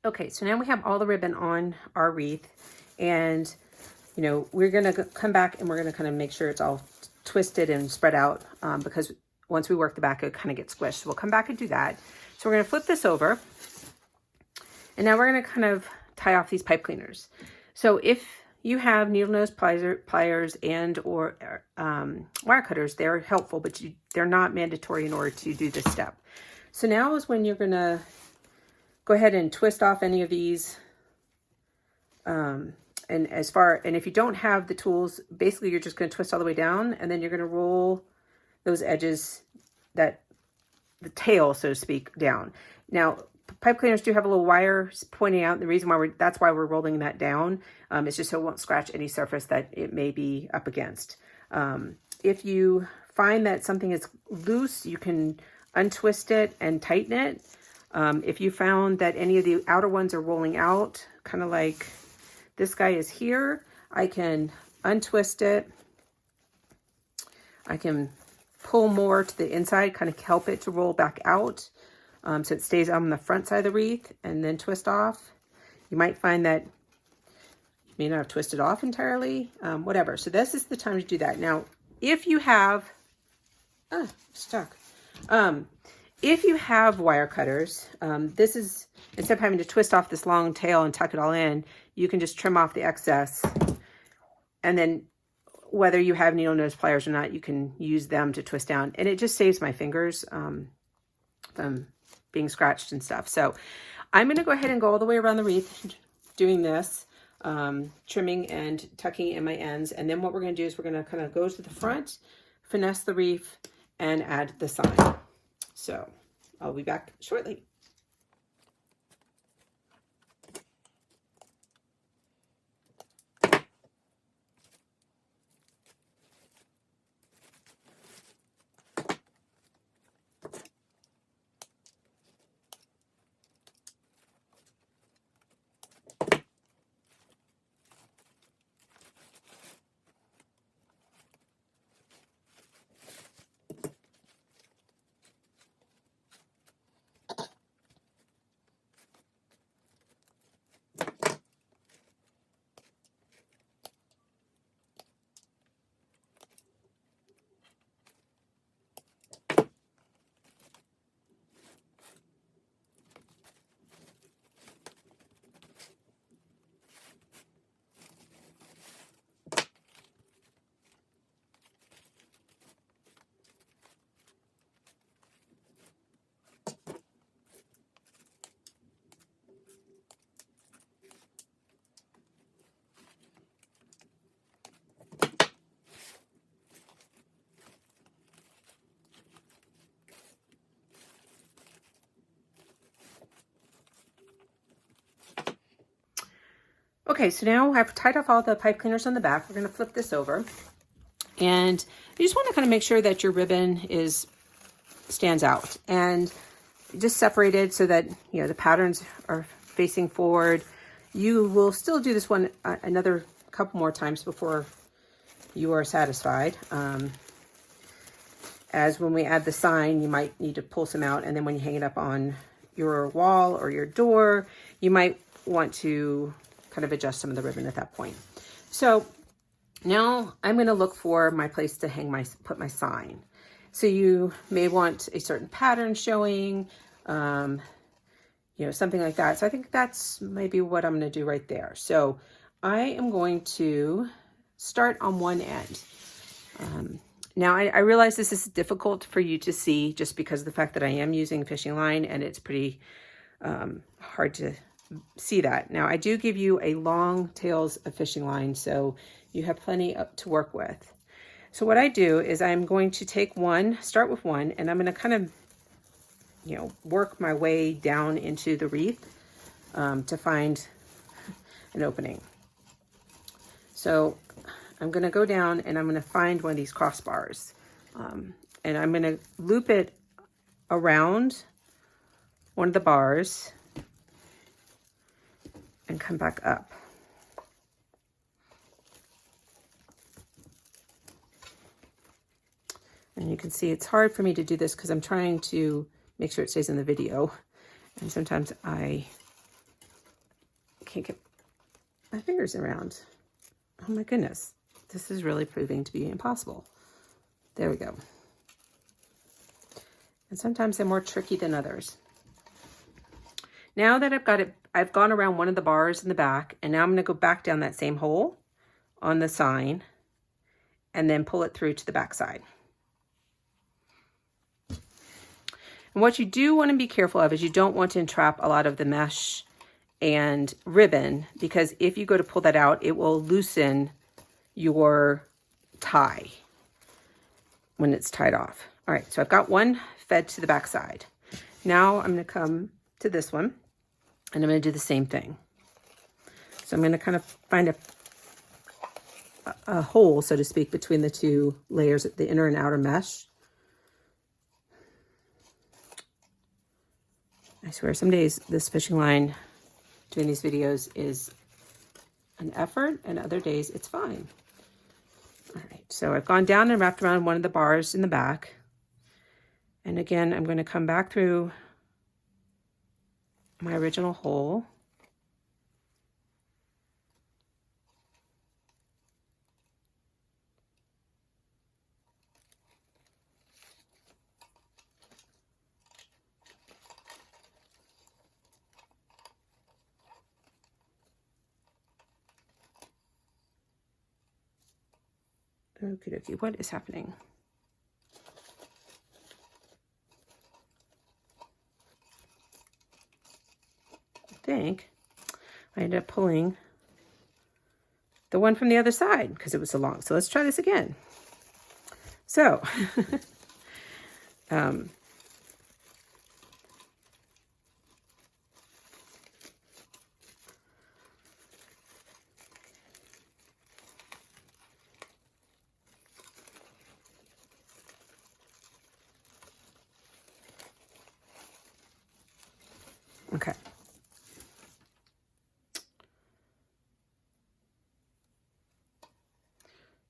Okay, so now we have all the ribbon on our wreath, and you know, we're gonna come back and we're gonna kind of make sure it's all twisted and spread out, because once we work the back, it kind of gets squished. So we'll come back and do that. So we're gonna flip this over, and now we're gonna kind of tie off these pipe cleaners. So if you have needle nose pliers and or wire cutters, they're helpful, but they're not mandatory in order to do this step. So now is when you're gonna go ahead and twist off any of these. And if you don't have the tools, basically you're just going to twist all the way down, and then you're going to roll those edges, the tail, so to speak, down. Now, pipe cleaners do have a little wire pointing out. The reason why that's why we're rolling that down. It's just so it won't scratch any surface that it may be up against. If you find that something is loose, you can untwist it and tighten it. If you found that any of the outer ones are rolling out, kind of like this guy is here, I can untwist it. I can pull more to the inside, kind of help it to roll back out, so it stays on the front side of the wreath, and then twist off. You might find that you may not have twisted off entirely, whatever. So this is the time to do that. Now, if you have, stuck. If you have wire cutters, this is, instead of having to twist off this long tail and tuck it all in, you can just trim off the excess. And then whether you have needle nose pliers or not, you can use them to twist down. And it just saves my fingers from being scratched and stuff. So I'm going to go ahead and go all the way around the wreath doing this, trimming and tucking in my ends. And then what we're going to do is we're going to kind of go to the front, finesse the wreath, and add the sign. So I'll be back shortly. Okay, so now I've tied off all the pipe cleaners on the back. We're going to flip this over. And you just want to kind of make sure that your ribbon stands out. And just separated so that, you know, the patterns are facing forward. You will still do this one another couple more times before you are satisfied. As when we add the sign, you might need to pull some out. And then when you hang it up on your wall or your door, you might want to kind of adjust some of the ribbon at that point. So now I'm going to look for my place to put my sign. So you may want a certain pattern showing, you know, something like that. So I think that's maybe what I'm going to do right there. So I am going to start on one end. Now I realize this is difficult for you to see just because of the fact that I am using fishing line, and it's pretty hard to see that. Now I do give you a long tails of fishing line, so you have plenty to work with. So what I do is I'm going to take start with one, and I'm going to kind of, you know, work my way down into the wreath to find an opening. So I'm going to go down and I'm going to find one of these crossbars, and I'm going to loop it around one of the bars and come back up. And you can see it's hard for me to do this because I'm trying to make sure it stays in the video. And sometimes I can't get my fingers around. Oh my goodness. This is really proving to be impossible. There we go. And sometimes they're more tricky than others. Now that I've got it, I've gone around one of the bars in the back, and now I'm going to go back down that same hole on the sign and then pull it through to the back side. And what you do want to be careful of is you don't want to entrap a lot of the mesh and ribbon, because if you go to pull that out, it will loosen your tie when it's tied off. All right, so I've got one fed to the back side. Now I'm going to come to this one, and I'm going to do the same thing. So I'm going to kind of find a hole, so to speak, between the two layers, the inner and outer mesh. I swear, some days this fishing line, doing these videos, is an effort, and other days it's fine. All right, so I've gone down and wrapped around one of the bars in the back. And again, I'm going to come back through my original hole. Okie dokie, what is happening? I think I ended up pulling the one from the other side because it was so long. So let's try this again. So, okay.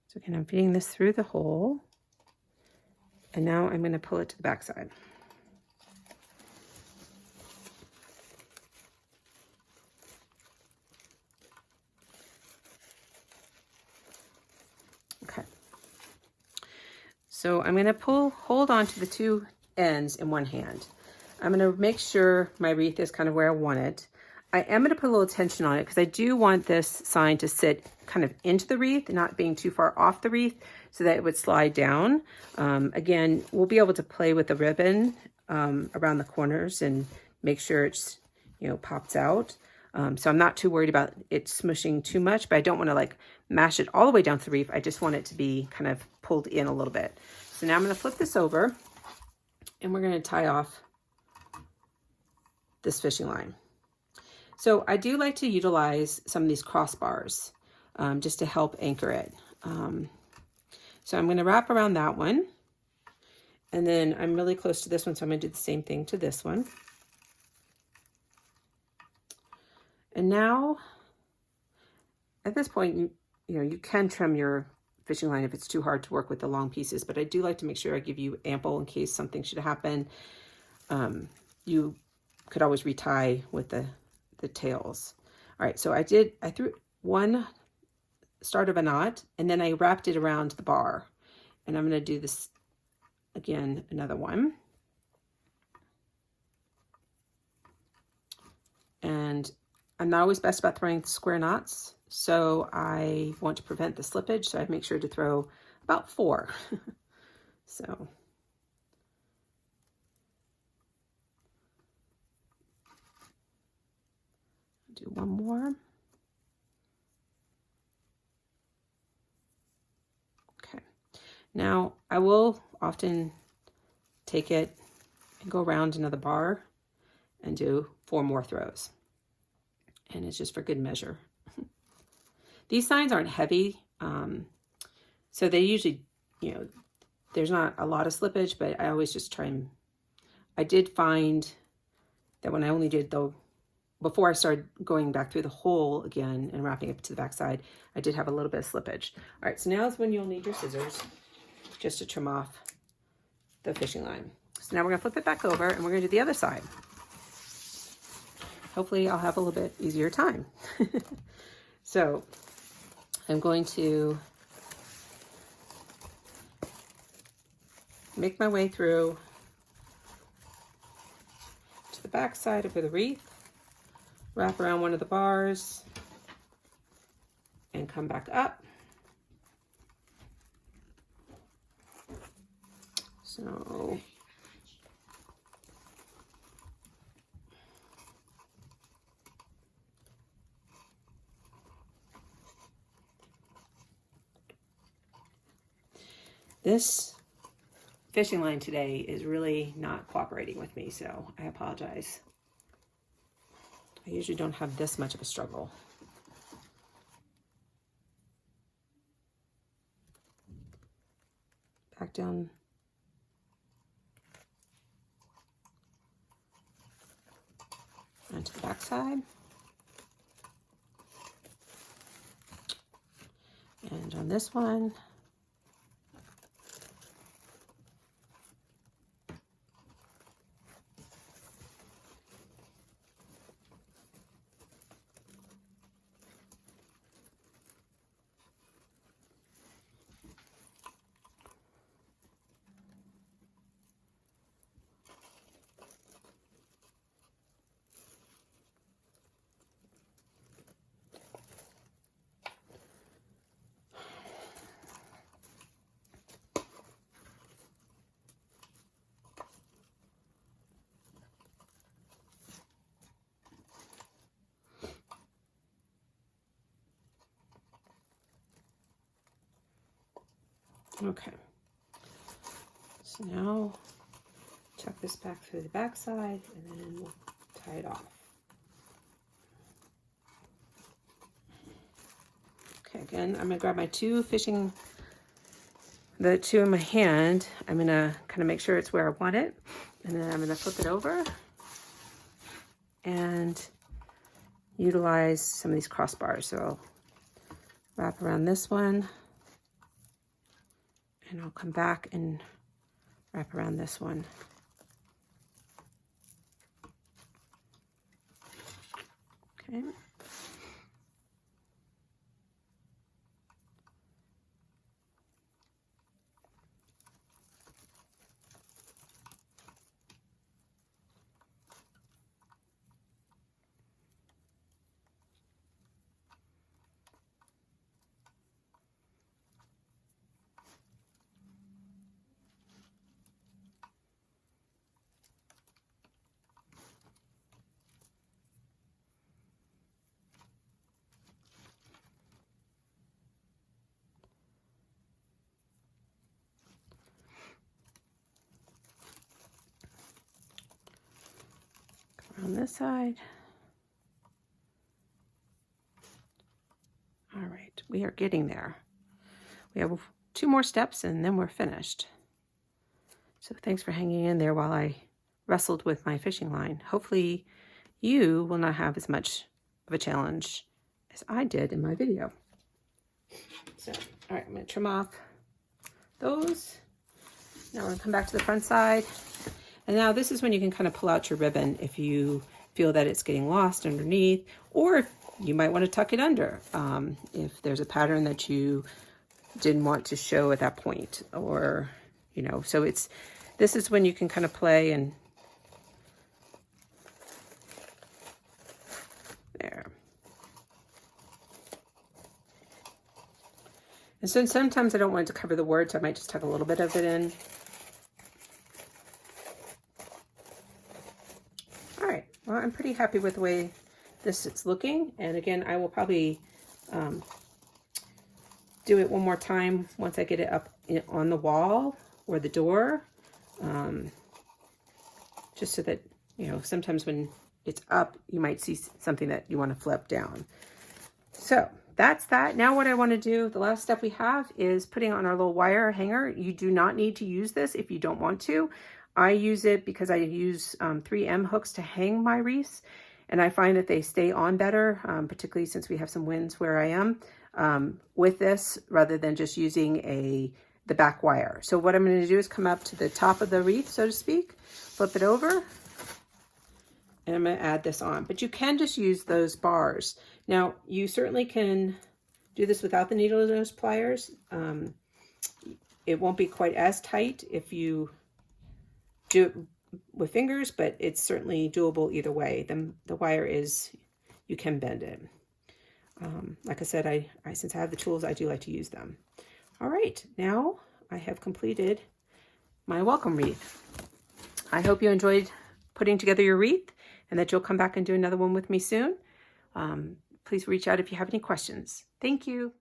So again, I'm feeding this through the hole, and now I'm going to pull it to the back side. Okay. So I'm going to hold on to the two ends in one hand. I'm going to make sure my wreath is kind of where I want it. I am going to put a little tension on it because I do want this sign to sit kind of into the wreath, not being too far off the wreath, so that it would slide down. Again, we'll be able to play with the ribbon around the corners and make sure it's, pops out. So I'm not too worried about it smushing too much, but I don't want to like mash it all the way down to the wreath. I just want it to be kind of pulled in a little bit. So now I'm going to flip this over, and we're going to tie off this fishing line. So I do like to utilize some of these crossbars just to help anchor it. So I'm going to wrap around that one, and then I'm really close to this one, so I'm going to do the same thing to this one. And now, at this point, you can trim your fishing line if it's too hard to work with the long pieces, but I do like to make sure I give you ample in case something should happen. You could always retie with the tails. All right, so I threw one start of a knot, and then I wrapped it around the bar, and I'm going to do this again, another one. And I'm not always best about throwing square knots, so I want to prevent the slippage, so I make sure to throw about 4. So do one more. Okay. Now I will often take it and go around another bar and do 4 more throws. And it's just for good measure. These signs aren't heavy, so they usually, there's not a lot of slippage, but I always just try and, I did find that when I only did before I started going back through the hole again and wrapping it to the back side, I did have a little bit of slippage. All right, so now is when you'll need your scissors just to trim off the fishing line. So now we're gonna flip it back over, and we're gonna do the other side. hopefully I'll have a little bit easier time. So I'm going to make my way through to the back side of the wreath, wrap around one of the bars, and come back up. So this fishing line today is really not cooperating with me, so I apologize. I usually don't have this much of a struggle. Back down. Onto the back side. And on this one, okay. So now tuck this back through the back side and then we'll tie it off. Okay, again, I'm gonna grab my the two in my hand. I'm gonna kind of make sure it's where I want it. And then I'm gonna flip it over and utilize some of these crossbars. So I'll wrap around this one and I'll come back and wrap around this one. Okay. On this side. All right, we are getting there. We have 2 more steps and then we're finished. So thanks for hanging in there while I wrestled with my fishing line. Hopefully you will not have as much of a challenge as I did in my video. So, all right, I'm gonna trim off those. Now we're gonna come back to the front side. And now this is when you can kind of pull out your ribbon if you feel that it's getting lost underneath, or if you might want to tuck it under if there's a pattern that you didn't want to show at that point, or, you know, so this is when you can kind of play and there. And so sometimes I don't want it to cover the word, so I might just tuck a little bit of it in. Well, I'm pretty happy with the way this is looking. And again, I will probably do it one more time once I get it up on the wall or the door. Just so that, you know, sometimes when it's up, you might see something that you want to flip down. So that's that. Now what I want to do, the last step we have is putting on our little wire hanger. You do not need to use this if you don't want to. I use it because I use 3M hooks to hang my wreaths, and I find that they stay on better, particularly since we have some winds where I am, with this rather than just using the back wire. So what I'm going to do is come up to the top of the wreath, so to speak, flip it over, and I'm going to add this on. But you can just use those bars. Now, you certainly can do this without the needle nose pliers. It won't be quite as tight if you do it with fingers, but it's certainly doable either way. The wire is, you can bend it. Like I said, I since I have the tools, I do like to use them. All right, now I have completed my welcome wreath. I hope you enjoyed putting together your wreath and that you'll come back and do another one with me soon. Please reach out if you have any questions. Thank you.